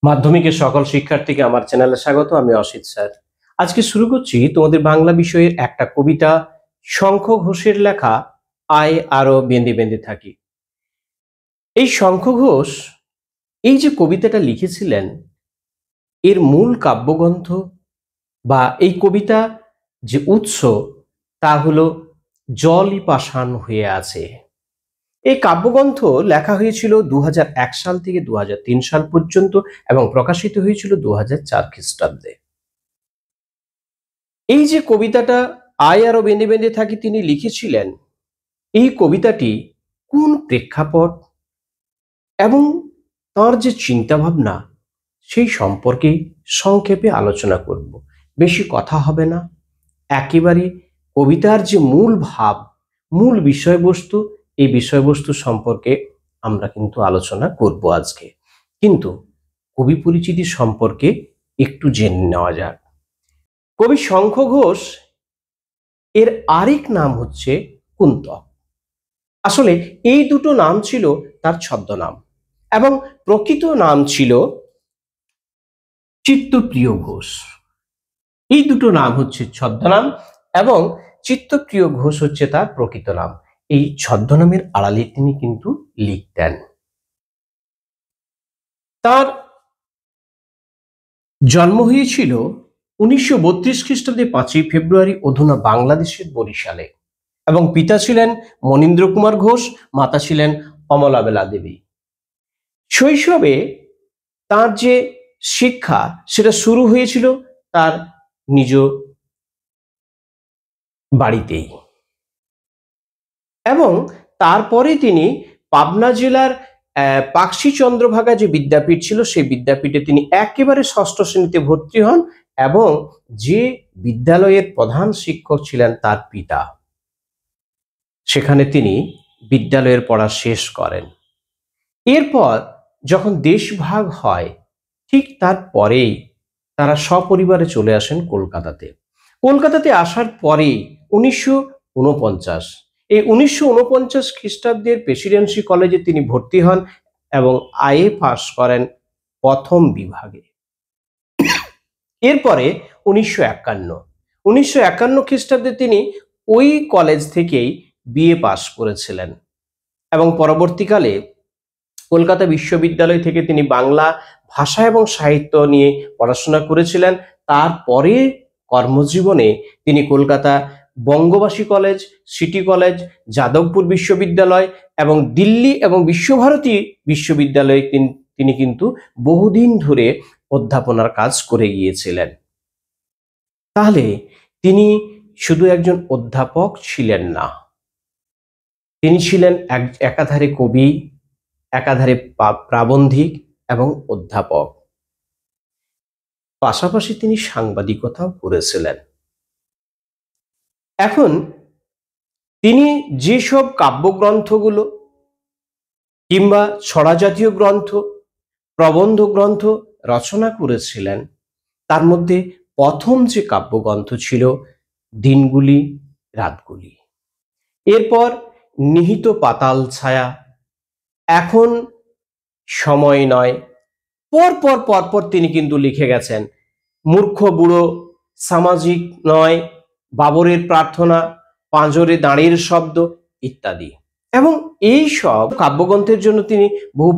মাধ্যমিকের সকল শিক্ষার্থীকে আমার চ্যানেলে স্বাগত। আমি অসিত স্যার। আজকে শুরু করছি তোমাদের বাংলা বিষয়ের একটা কবিতা, শঙ্খ ঘোষের লেখা আয় আরো বেঁধে বেঁধে থাকি। এই শঙ্খ ঘোষ এই যে কবিতাটা লিখেছিলেন, এর মূল কাব্যগ্রন্থ বা এই কবিতা যে উৎস তা হলো জলই পাষাণ হয়ে আছে। এই কাব্যগ্রন্থ লেখা হয়েছিল 2001 সাল থেকে 2003 সাল পর্যন্ত এবং প্রকাশিত হয়েছিল 2004 খ্রিস্টাব্দে। এই যে কবিতাটা আয় আরো বেঁধে বেঁধে থাকি তিনি লিখেছিলেন, এই কবিতাটি কোন প্রেক্ষাপট এবং তার যে চিন্তাভাবনা সেই সম্পর্কে সংক্ষেপে আলোচনা করব। বেশি কথা হবে না, একেবারে কবিতার যে মূল ভাব, মূল বিষয়বস্তু, এই বিষয়বস্তু সম্পর্কে আমরা কিন্তু আলোচনা করব আজকে। কিন্তু কবি পরিচিতি সম্পর্কে একটু জেনে নেওয়া যাক। কবি শঙ্খ ঘোষ এর আরেক নাম হচ্ছে কুন্তক। আসলে এই দুটো নাম ছিল তার ছদ্মনাম এবং প্রকৃত নাম ছিল চিত্তপ্রিয় ঘোষ। এই দুটো নাম হচ্ছে ছদ্মনাম এবং চিত্তপ্রিয় ঘোষ হচ্ছে তার প্রকৃত নাম। এই ছদ্মনামের আড়ালে তিনি কিন্তু লিখতেন। তার জন্ম হয়েছিল 1932 খ্রিস্টাব্দে 5ই ফেব্রুয়ারি অধুনা বাংলাদেশের বরিশালে এবং পিতা ছিলেন মনীন্দ্র কুমার ঘোষ, মাতা ছিলেন অমলাবেলা দেবী। শৈশবে তার যে শিক্ষা সেটা শুরু হয়েছিল তার নিজ বাড়িতেই এবং তারপরে তিনি পাবনা জেলার পাকশি চন্দ্রভাগা যে বিদ্যাপীঠ ছিল সেই বিদ্যাপীঠে তিনি একেবারে ষষ্ঠ শ্রেণীতে ভর্তি হন এবং যে বিদ্যালয়ের প্রধান শিক্ষক ছিলেন তার পিতা, সেখানে তিনি বিদ্যালয়ের পড়া শেষ করেন। এরপর যখন দেশভাগ হয় ঠিক তারপরেই তারা সপরিবারে চলে আসেন কলকাতাতে। কলকাতাতে আসার পরেই 1949 এই 1949 খ্রিস্টাব্দের প্রেসিডেন্সি কলেজে তিনি ভর্তি হন এবং আইএ পাস করেন প্রথম বিভাগে। এরপরে 1951 খ্রিস্টাব্দে তিনি ওই কলেজ থেকেই বিএ পাস করেছিলেন এবং পরবর্তীকালে কলকাতা বিশ্ববিদ্যালয় থেকে তিনি বাংলা ভাষা এবং সাহিত্য নিয়ে পড়াশোনা করেছিলেন। তারপরে কর্মজীবনে তিনি কলকাতা বঙ্গবাসী কলেজ, সিটি কলেজ, যাদবপুর বিশ্ববিদ্যালয় এবং দিল্লি এবং বিশ্বভারতী বিশ্ববিদ্যালয়ে তিনি কিন্তু বহুদিন ধরে অধ্যাপনার কাজ করে গিয়েছিলেন। তাহলে তিনি শুধু একজন অধ্যাপক ছিলেন না, তিনি ছিলেন একাধারে কবি, একাধারে প্রাবন্ধিক এবং অধ্যাপক। পাশাপাশি তিনি সাংবাদিকতাও করেছিলেন। এখন তিনি যেসব কাব্যগ্রন্থগুলো কিংবা ছড়া জাতীয় গ্রন্থ, প্রবন্ধ গ্রন্থ রচনা করেছিলেন, তার মধ্যে প্রথম যে কাব্যগ্রন্থ ছিল দিনগুলি রাতগুলি, এরপর নিহিত পাতাল ছায়া, এখন সময় নয়, পরপর তিনি কিন্তু লিখে গেছেন মূর্খ বুড়ো, সামাজিক নয়, বাবরের প্রার্থনা, পাঁজরে দাঁড়ের শব্দ ইত্যাদি। এবং এই সব কাব্যগ্রন্থের জন্য তিনি বহু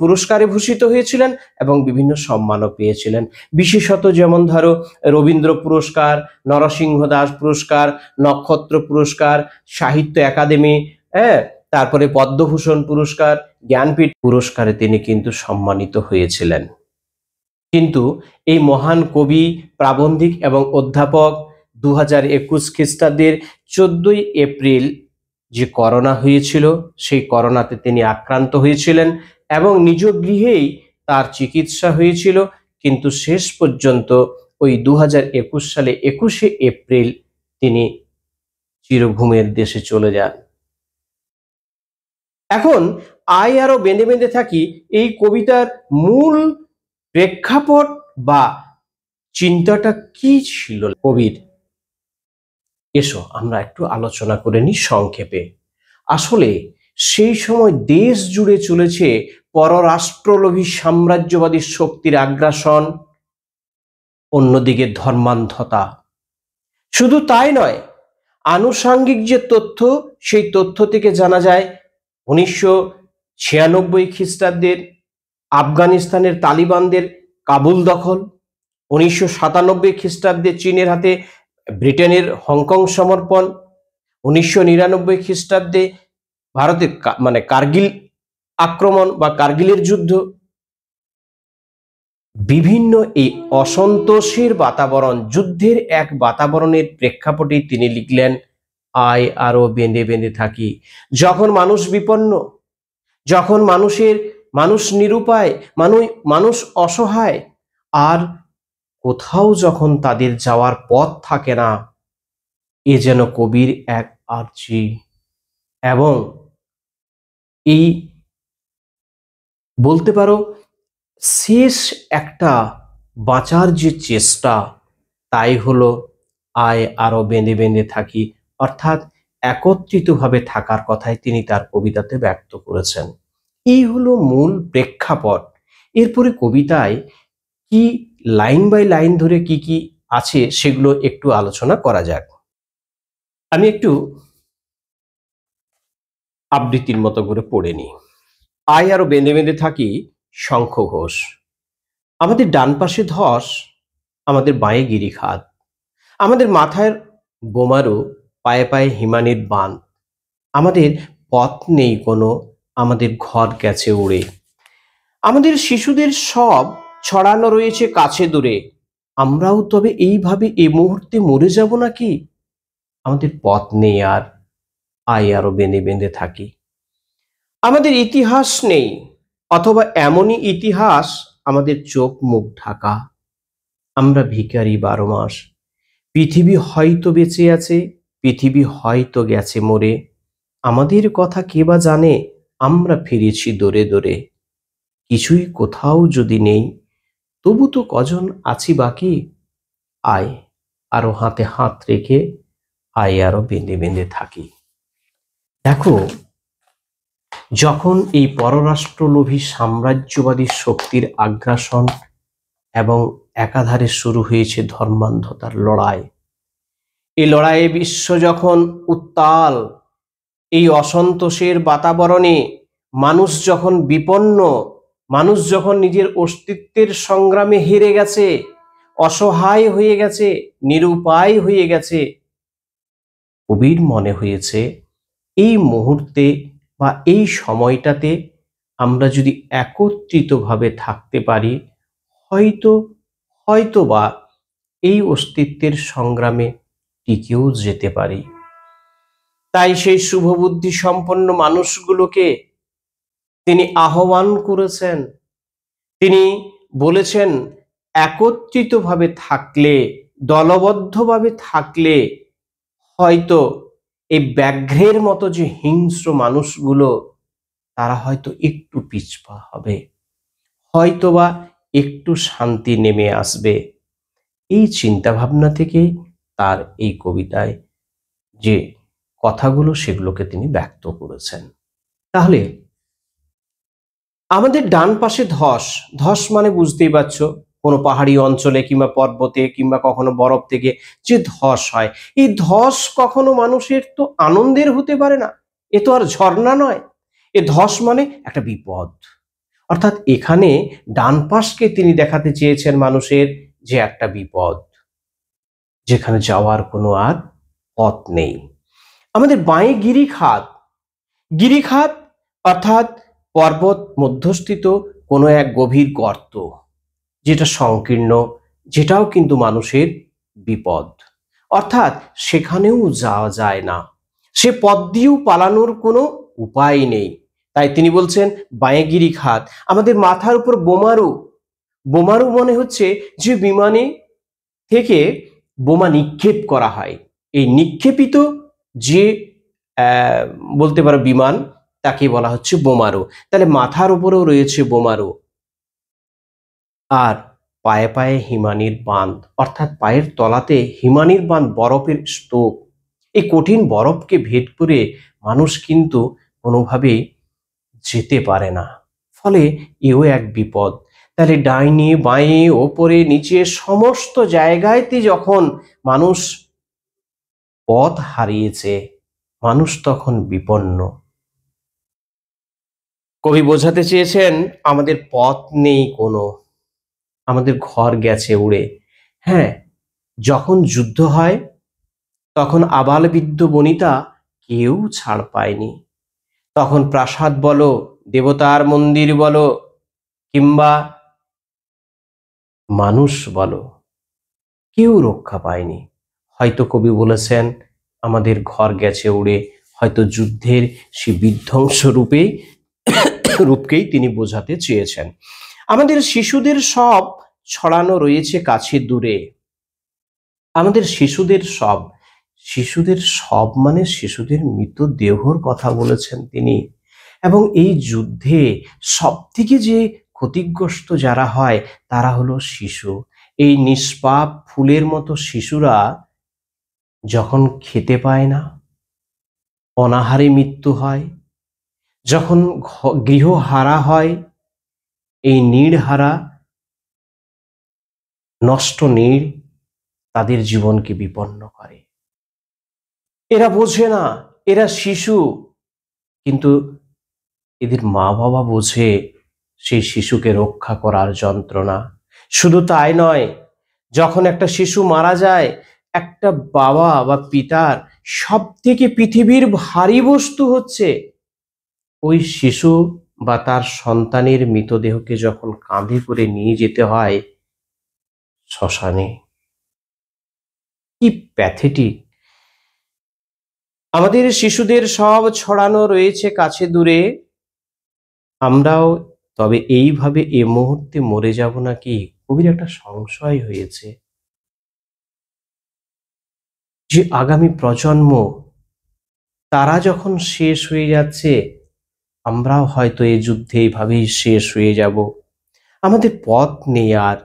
পুরস্কারে ভূষিত হয়েছিলেন এবং বিভিন্ন সম্মানও পেয়েছিলেন। বিশেষত যেমন ধরো রবীন্দ্র পুরস্কার, নরসিংহ দাস পুরস্কার, নক্ষত্র পুরস্কার, সাহিত্য একাডেমি, তারপরে পদ্মভূষণ পুরস্কার, জ্ঞানপীঠ পুরস্কারে তিনি কিন্তু সম্মানিত হয়েছিলেন। কিন্তু এই মহান কবি, প্রাবন্ধিক এবং অধ্যাপক 2021 খ্রিস্টাব্দের 14ই এপ্রিল যে করোনা হয়েছিল, সেই করোনাতে তিনি আক্রান্ত হয়েছিলেন এবং নিজ গৃহেই তার চিকিৎসা হয়েছিল। কিন্তু শেষ পর্যন্ত ওই 2021 সালে 21শে এপ্রিল তিনি চিরঘুমের দেশে চলে যান। এখন আয় আরো বেঁধে বেঁধে থাকি এই কবিতার মূল প্রেক্ষাপট বা চিন্তাটা কি ছিল কবির, এসো আমরা একটু আলোচনা করে নিই সংক্ষেপে। আসলে সেই সময় দেশ জুড়ে চলেছে পররাষ্ট্রলোভী সাম্রাজ্যবাদী শক্তির আগ্রাসন, অন্যদিকে ধর্মান্ধতা। শুধু তাই নয়, আনুষাঙ্গিক যে তথ্য, সেই তথ্য থেকে জানা যায় 1996 খ্রিস্টাব্দের আফগানিস্তানের তালিবানদের কাবুল দখল, 1997 খ্রিস্টাব্দে চীনের হাতে ব্রিটেনের হংকং সমর্পণ, 1999 খ্রিস্টাব্দে ভারতের কার্গিল আক্রমণ বা কার্গিলের যুদ্ধ। বিভিন্ন এই অসন্তোষের বাতাবরণ, যুদ্ধের এক বাতাবরণের প্রেক্ষাপটে তিনি লিখলেন, আয় আরো বেঁধে বেঁধে থাকি। যখন মানুষ বিপন্ন, যখন মানুষ নিরুপায়, মানুষ অসহায়, আর কোথাও যখন তাদের যাওয়ার পথ থাকে না, এ যেন কবির এক আর্জি। এবং এই বলতে পারো শেষ একটা বাঁচার যে চেষ্টা, তাই হলো আয় আরো বেঁধে বেঁধে থাকি, অর্থাৎ একত্রিতভাবে থাকার কথাই তিনি তার কবিতাতে ব্যক্ত করেছেন। এই হলো মূল প্রেক্ষাপট। এরপরে কবিতায় কি লাইন বাই লাইন ধরে কি কি আছে সেগুলো একটু আলোচনা করা যাক। আমি একটু আবৃত্তির মতো করে পড়ে নিই। আয় আরো বেঁধে বেঁধে থাকি, শঙ্খ ঘোষ। আমাদের ডান পাশে ধস, আমাদের বাঁয়ে গিরিখাত, আমাদের মাথায় বোমারু, পায়ে পায়ে হিমানির বান। আমাদের পথ নেই কোনো, আমাদের ঘর গেছে উড়ে। আমাদের শিশুদের সব ছড়ানো রয়েছে কাছে দূরে। আমরাও তবে এইভাবে এ মুহূর্তে মরে যাব নাকি? আমাদের পথ নেই আর, আয় আরো বেঁধে বেঁধে থাকি। আমাদের ইতিহাস নেই, অথবা এমনই ইতিহাস আমাদের চোখ মুখ ঢাকা। আমরা ভিখারি 12 মাস। পৃথিবী হয়তো বেঁচে আছে, পৃথিবী হয়তো গেছে মরে। আমাদের কথা কে বা জানে, আমরা ফিরেছি দৌড়ে দৌড়ে। কিছুই কোথাও যদি নেই, তবু তো কজন আছি বাকি। আয় আরো হাতে হাত রেখে, আয় আরো বেঁধে বেঁধে থাকি। দেখো, যখন এই পররাষ্ট্রলোভী সাম্রাজ্যবাদী শক্তির আগ্রাসন এবং একাধারে শুরু হয়েছে ধর্মান্ধতার লড়াই, এই লড়াইয়ে বিশ্ব যখন উত্তাল, এই অসন্তোষের বাতাবরণে মানুষ যখন বিপন্ন, মানুষ যখন নিজের অস্তিত্বের সংগ্রামে হেরে গেছে, অসহায় হয়ে গেছে, নিরুপায় হয়ে গেছে, কবির মনে হয়েছে এই মুহূর্তে বা এই সময়টাতে আমরা যদি একত্রিতভাবে থাকতে পারি, হয়তো বা এই অস্তিত্বের সংগ্রামে টিকেও যেতে পারি। তাই সেই শুভবুদ্ধি সম্পন্ন মানুষগুলোকে তিনি আহ্বান করেছেন। তিনি বলেছেন, একত্রিতভাবে থাকলে, দলবদ্ধভাবে থাকলে হয়তো এই ব্যাঘ্রের মতো যে হিংস্র মানুষগুলো, তারা হয়তো একটু পিছপা হবে, হয়তোবা একটু শান্তি নেমে আসবে। এই চিন্তাভাবনা থেকে তার এই কবিতায় যে কথাগুলো, সেগুলোকে তিনি ব্যক্ত করেছেন। তাহলে আমাদের ডান পাশে ধস, ধস মানে বুঝতেই পারছো, কোনো পাহাড়ি অঞ্চলে কিংবা পর্বতে কিংবা কখনো বরফ থেকে যে ধস হয়, এই ধস কখনো মানুষের তো আনন্দের হতে পারে না, এ তো আর ঝর্ণা নয়। এ ধস মানে একটা বিপদ। অর্থাৎ এখানে ডান পাশকে তিনি দেখাতে চেয়েছেন মানুষের যে একটা বিপদ, যেখানে যাওয়ার কোনো আর পথ নেই। আমাদের বাঁয়ে গিরিখাত, গিরিখাত অর্থাৎ পর্বত মধ্যস্থিত কোনো এক গভীর গর্ত, যেটা সংকীর্ণ, যেটাও কিন্তু মানুষের বিপদ। অর্থাৎ সেখানেও যাওয়া যায় না, সে পথ দিয়েও পালানোর কোনো উপায় নেই। তাই তিনি বলছেন বাঁয়ে গিরিখাত। আমাদের মাথার উপর বোমারু, বোমারু মনে হচ্ছে যে বিমানে থেকে বোমা নিক্ষেপ করা হয়, এই নিক্ষেপিত যে বলতে পারো বিমান, তাকে বলা হচ্ছে বোমারু। তাহলে মাথার উপরেও রয়েছে বোমারু। আর পায়ে পায়ে হিমানির বাঁধ, অর্থাৎ পায়ের তলাতে হিমানির বাঁধ, বরফের স্তূপ। এই কঠিন বরফকে ভেদ করে মানুষ কিন্তু কোনোভাবেই যেতে পারে না, ফলে এও এক বিপদ। তাহলে ডাইনে বাঁয়ে ওপরে নিচে সমস্ত জায়গায়তে যখন মানুষ পথ হারিয়েছে, মানুষ তখন বিপন্ন। কবি বোঝাতে চেয়েছেন আমাদের পথ নেই কোনো, আমাদের ঘর গেছে উড়ে। হ্যাঁ, যখন যুদ্ধ হয় তখন আবাল বৃদ্ধ বনিতা কেউ ছাড় পায়নি। তখন প্রাসাদ বলো, দেবতার মন্দির বলো, কিংবা মানুষ বলো, কেউ রক্ষা পায়নি। হয়তো কবি বলেছেন আমাদের ঘর গেছে উড়ে, হয়তো যুদ্ধের সেই বিধ্বংস রূপকেই তিনি বোঝাতে চেয়েছেন। আমাদের শিশুদের সব ছড়ানো রয়েছে কাছে দূরে। আমাদের শিশুদের সব মানে শিশুদের মৃতদেহর কথা বলেছেন তিনি। এবং এই যুদ্ধে সব থেকে যে ক্ষতিগ্রস্ত যারা হয় তারা হলো শিশু। এই নিষ্পাপ ফুলের মতো শিশুরা যখন খেতে পায় না, অনাহারে মৃত্যু হয়, যখন গৃহহারা হয়, এই নীড়হারা নষ্ট নীড় তাদের জীবনকে বিপন্ন করে। এরা বোঝে না, এরা শিশু, কিন্তু এদের মা বাবা বোঝে সেই শিশুকে রক্ষা করার যন্ত্রণা। শুধু তাই নয়, যখন একটা শিশু মারা যায়, একটা বাবা বা পিতার সব থেকে পৃথিবীর ভারী বস্তু হচ্ছে ওই শিশু বা তার সন্তানের মৃতদেহকে যখন কাঁধে করে নিয়ে যেতে হয় শ্মশানে। কি প্যাথেটিক! আমাদের শিশুদের সব ছড়ানো রয়েছে কাছে দূরে। আমরাও তবে এইভাবে এ মুহূর্তে মরে যাব নাকি, কবির একটা সংশয় হয়েছে যে আগামী প্রজন্ম তারা যখন শেষ হয়ে যাচ্ছে, আমরাও হয়তো এই যুদ্ধে এইভাবেই শেষ হয়ে যাব। আমাদের পথ নেই আর,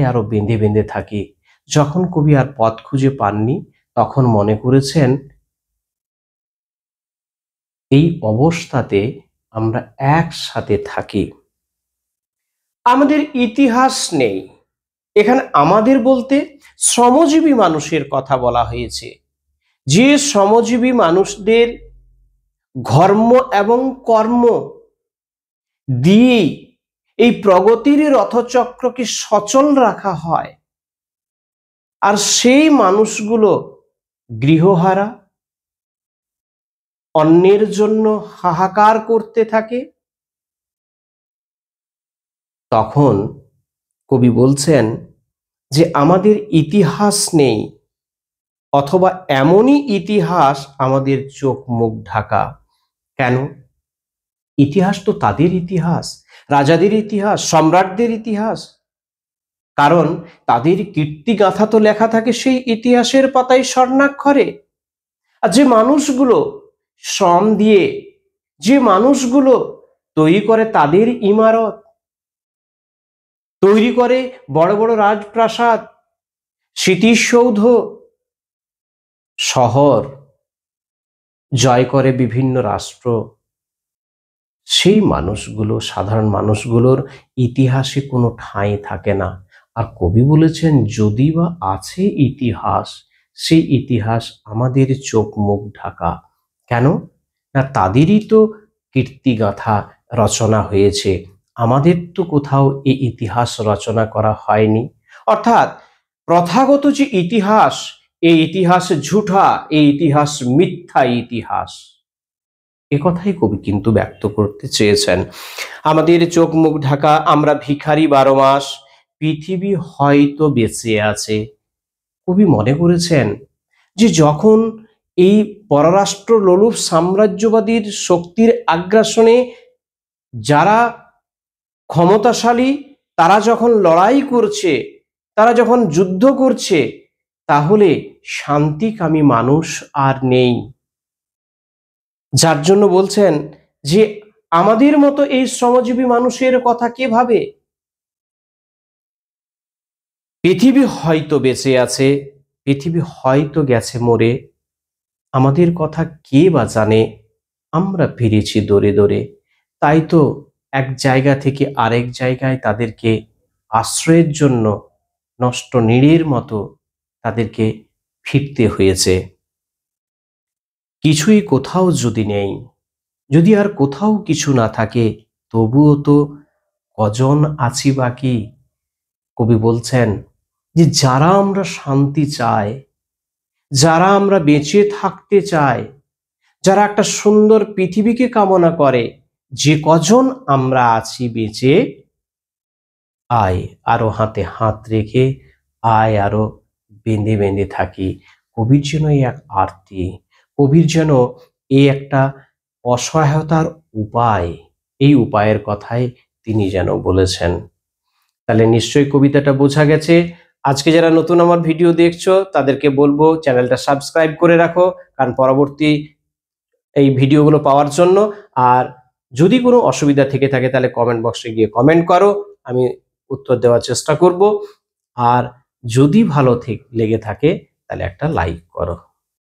আরো বেঁধে বেঁধে থাকি। যখন কবি আর পথ খুঁজে পাননি তখন মনে করেছেন এই অবস্থাতে আমরা একসাথে থাকি। আমাদের ইতিহাস নেই। এখানে আমাদের বলতে শ্রমজীবী মানুষের কথা বলা হয়েছে, যে শ্রমজীবী মানুষদের ধর্ম এবং কর্ম দিয়েই এই প্রগতির রথচক্রকে সচল রাখা হয়। আর সেই মানুষগুলো গৃহহারা, অন্যের জন্য হাহাকার করতে থাকে। তখন কবি বলছেন যে আমাদের ইতিহাস নেই, অথবা এমনই ইতিহাস আমাদের চোখ মুখ ঢাকা। কেন? ইতিহাস তো তাদের ইতিহাস, রাজাদের ইতিহাস, সম্রাটদের ইতিহাস। কারণ তাদের কীর্তিগাথা তো লেখা থাকে সেই ইতিহাসের পাতায় স্বর্ণাক্ষরে। আর যে মানুষগুলো শ্রম দিয়ে, যে মানুষগুলো তৈরি করে তাদের ইমারত, তৈরি করে বড় বড় রাজপ্রাসাদ, স্মৃতিসৌধ, শহর, জয় করে বিভিন্ন রাষ্ট্র, সেই মানুষগুলো, সাধারণ মানুষগুলোর ইতিহাসে কোনো ঠাঁই থাকে না। আর কবি বলেছেন যদি বা আছে ইতিহাস, সেই ইতিহাস আমাদের চোখ মুখ ঢাকা। কেন না? তাদেরই তো কীর্তিগাথা রচনা হয়েছে, আমাদের তো কোথাও এই ইতিহাস রচনা করা হয়নি। অর্থাৎ প্রথাগত যে ইতিহাস, এই ইতিহাস ঝুঠা, এই ইতিহাস মিথ্যা ইতিহাস, কথাই কবি কিন্তু ব্যক্ত করতে চেয়েছেন। আমাদের চোখ মুখ ঢাকা, আমরা ভিখারি 12 মাস, পৃথিবী হয়তো বেঁচে আছে। কবি মনে করেছেন যে যখন এই পররাষ্ট্র লোলুপ সাম্রাজ্যবাদীর শক্তির আগ্রাসনে যারা ক্ষমতাশালী তারা যখন লড়াই করছে, তারা যখন যুদ্ধ করছে, তাহলে শান্তিকামী মানুষ আর নেই। যার জন্য বলছেন যে আমাদের মতো এই শ্রমজীবী মানুষের কথা কে ভাবে? পৃথিবী হয়তো বেঁচে আছে, পৃথিবী হয়তো গেছে মরে, আমাদের কথা কে বা জানে? আমরা ফিরেছি দৌড়ে দৌড়ে। তাই তো এক জায়গা থেকে আরেক জায়গায় তাদেরকে আশ্রয়ের জন্য নষ্ট নীড়ের মতো তাদেরকে ফিরতে হয়েছে। কিছুই কোথাও যদি নেই, যদি আর কোথাও কিছু না থাকে, তবুও তো কজন আছি বাকি। কবি বলছেন যে যারা আমরা শান্তি চাই, যারা আমরা বেঁচে থাকতে চাই, যারা একটা সুন্দর পৃথিবীকে কামনা করে, যে কজন আমরা আছি বেঁচে, আয় আরো হাতে হাত রেখে, আয় আরো বেঁধে বেঁধে থাকি। কবির যেন এই এক আরতি, কবির যেন এই একটা অসহায়তার উপায়, এই উপায়ের কথাই তিনি যেন বলেছেন। তাহলে নিশ্চয়ই কবিতাটা বোঝা গেছে। আজকে যারা নতুন আমার ভিডিও দেখছো তাদেরকে বলবো চ্যানেলটা সাবস্ক্রাইব করে রাখো, কারণ পরবর্তী এই ভিডিওগুলো পাওয়ার জন্য। আর যদি কোনো অসুবিধা থেকে থাকে তাহলে কমেন্ট বক্সে গিয়ে কমেন্ট করো, আমি উত্তর দেওয়ার চেষ্টা করব। আর যদি ভালো লেগে থাকে তাহলে একটা লাইক করো।